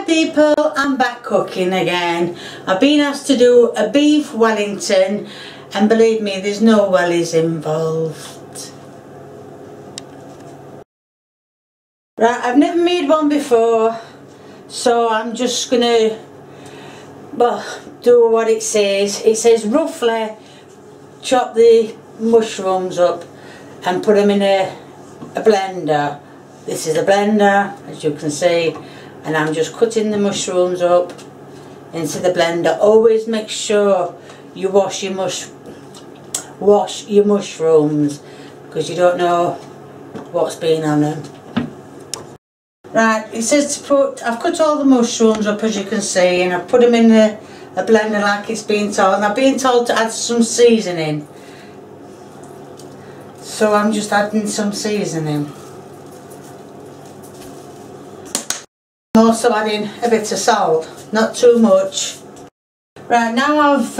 people, I'm back cooking again. I've been asked to do a beef Wellington, and believe me, there's no wellies involved. Right, I've never made one before, so I'm just gonna, well, do what it says. It says roughly chop the mushrooms up and put them in a blender. This is a blender, as you can see, and I'm just cutting the mushrooms up into the blender. Always make sure you wash your mushrooms, because you don't know what's been on them. Right, it says to put, I've cut all the mushrooms up, as you can see, and I've put them in a blender like it's been told, and I've been told to add some seasoning, so I'm just adding some seasoning. I'm also adding a bit of salt, not too much. Right, now I've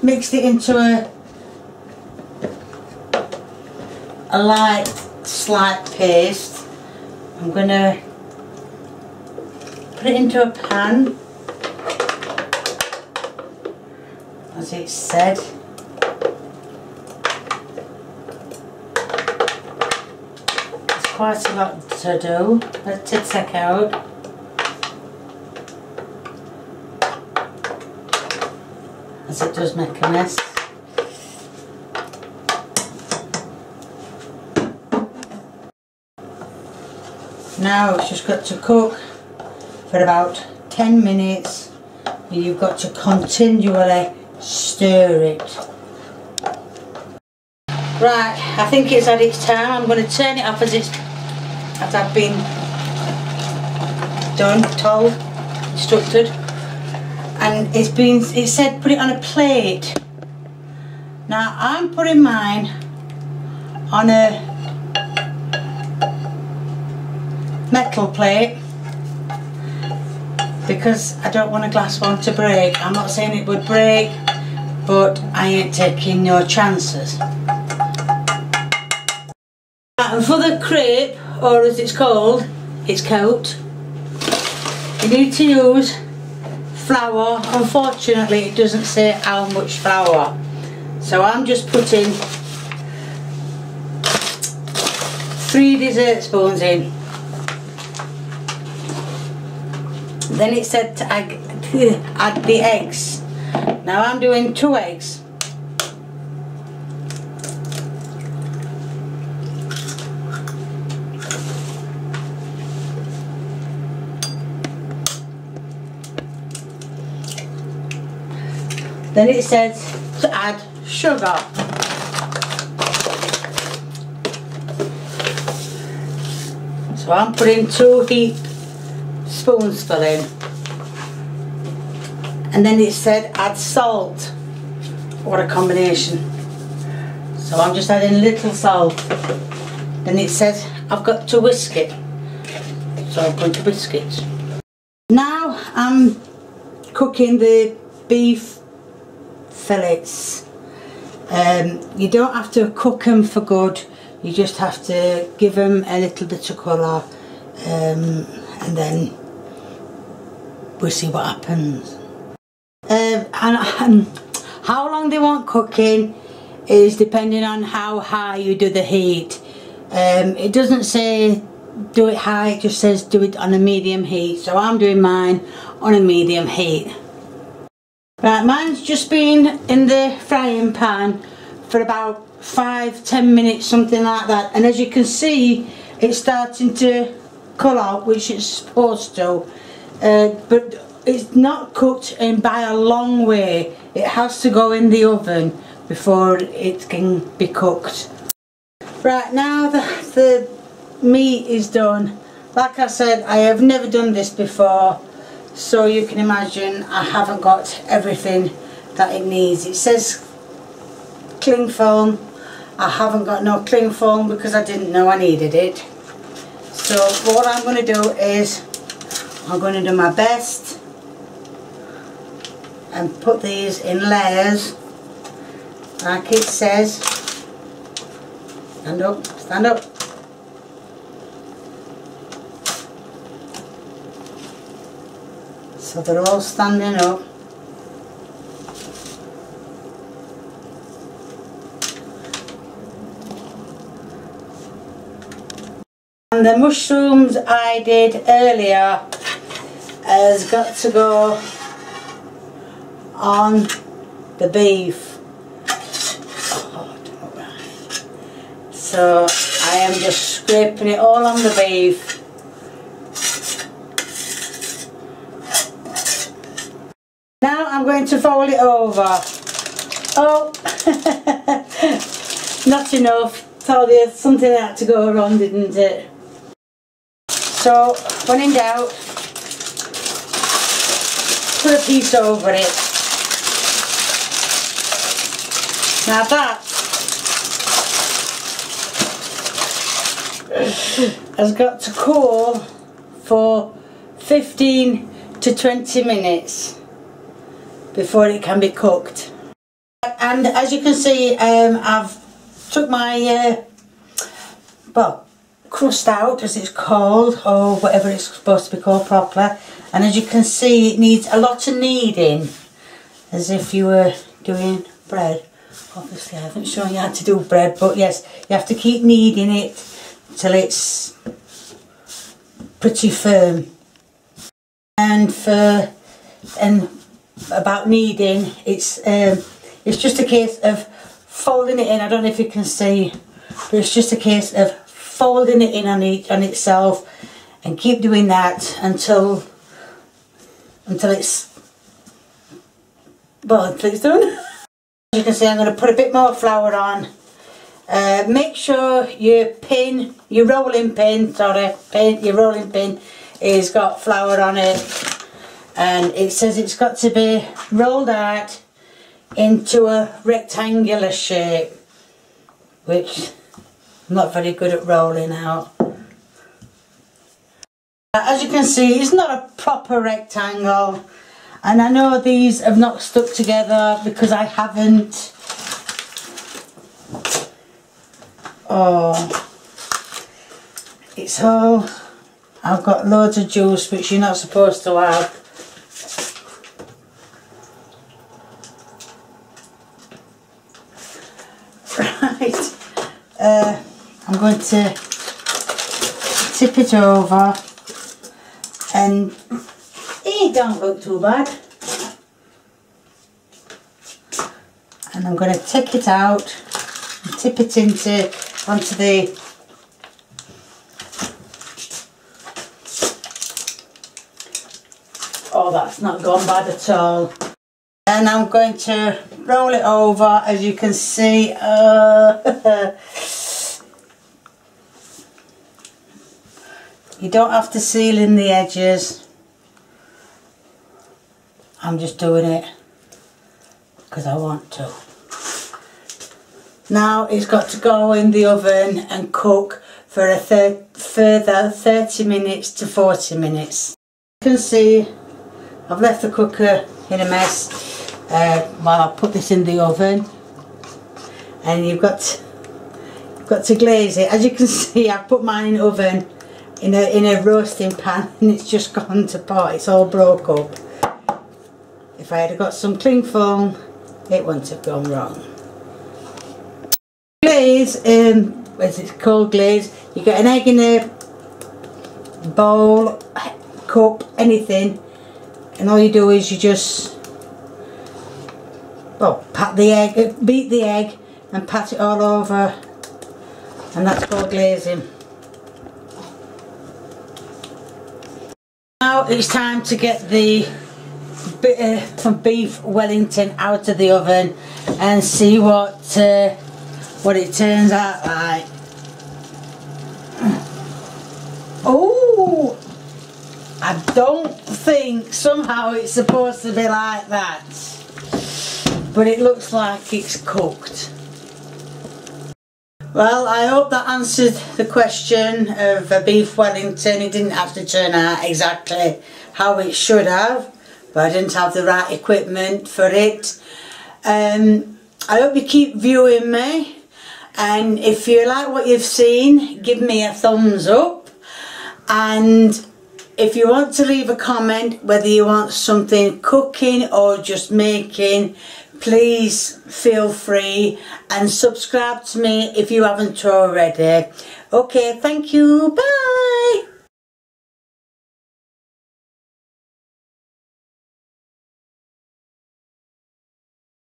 mixed it into a light, slight paste. I'm going to put it into a pan, as it said. There's quite a lot to do, to take out. As it does make a mess. Now it's just got to cook for about 10 minutes. You've got to continually stir it. Right, I think it's at its time. I'm going to turn it off as I've been told, instructed. And it said put it on a plate. Now I'm putting mine on a metal plate because I don't want a glass one to break. I'm not saying it would break, but I ain't taking no chances. And for the crepe, or as it's called, it's coat, you need to use flour. Unfortunately it doesn't say how much flour, so I'm just putting 3 dessert spoons in. Then it said to add the eggs. Now I'm doing 2 eggs. Then it says to add sugar. So I'm putting 2 heap spoonsful in. And then it said add salt. What a combination. So I'm just adding a little salt. Then it says I've got to whisk it. So I'm going to whisk it. Now I'm cooking the beef fillets. You don't have to cook them for good, you just have to give them a little bit of colour, and then we'll see what happens. And how long they want cooking is depending on how high you do the heat. It doesn't say do it high, it just says do it on a medium heat, so I'm doing mine on a medium heat. Right, mine's just been in the frying pan for about 5-10 minutes, something like that, and as you can see it's starting to colour, which it's supposed to, but it's not cooked in by a long way. It has to go in the oven before it can be cooked. Right, now the meat is done. Like I said, I have never done this before, so you can imagine I haven't got everything that it needs. It says cling film. I haven't got no cling film because I didn't know I needed it. So what I'm going to do is I'm going to do my best and put these in layers like it says. Stand up, stand up. So they're all standing up. And the mushrooms I did earlier has got to go on the beef. So I am just scraping it all on the beef. Now I'm going to fold it over. Oh, not enough. Told you something had to go wrong, didn't it? So when in doubt, put a piece over it. Now that has got to cool for 15 to 20 minutes before it can be cooked. And as you can see, I've took my well, crust out, as it's called, or whatever it's supposed to be called properly. And as you can see, it needs a lot of kneading, as if you were doing bread. Obviously I haven't shown you how to do bread, but yes, you have to keep kneading it till it's pretty firm. And about kneading, it's just a case of folding it in. I don't know if you can see, but it's just a case of folding it in on itself, and keep doing that until it's done. As you can see, I'm going to put a bit more flour on. Make sure your rolling pin has got flour on it, and it says it's got to be rolled out into a rectangular shape, which I'm not very good at rolling out. As you can see, it's not a proper rectangle, and I know these have not stuck together because I haven't. Oh, it's all, I've got loads of juice which you're not supposed to have. Right, I'm going to tip it over, and it don't look too bad. And I'm going to take it out and tip it onto the oh, that's not gone bad at all. And I'm going to roll it over, as you can see. You don't have to seal in the edges. I'm just doing it because I want to. Now it's got to go in the oven and cook for a further 30 minutes to 40 minutes. You can see I've left the cooker in a mess while I put this in the oven, and you've got to glaze it. As you can see, I put mine in the oven in a roasting pan, and it's just gone to pot. It's all broke up. If I had got some cling film, it wouldn't have gone wrong. Glaze, as it's called, glaze, you get an egg in a bowl, cup, anything, and all you do is you just, well, pat the egg, beat the egg and pat it all over, and that's called glazing. Now it's time to get the bit of beef Wellington out of the oven and see what it turns out like. Oh, I don't think somehow it's supposed to be like that, but it looks like it's cooked. Well, I hope that answered the question of beef Wellington. It didn't have to turn out exactly how it should have, but I didn't have the right equipment for it. I hope you keep viewing me, and if you like what you've seen, give me a thumbs up, and if you want to leave a comment, whether you want something cooking or just making, please feel free, and subscribe to me if you haven't already. Okay, thank you, bye.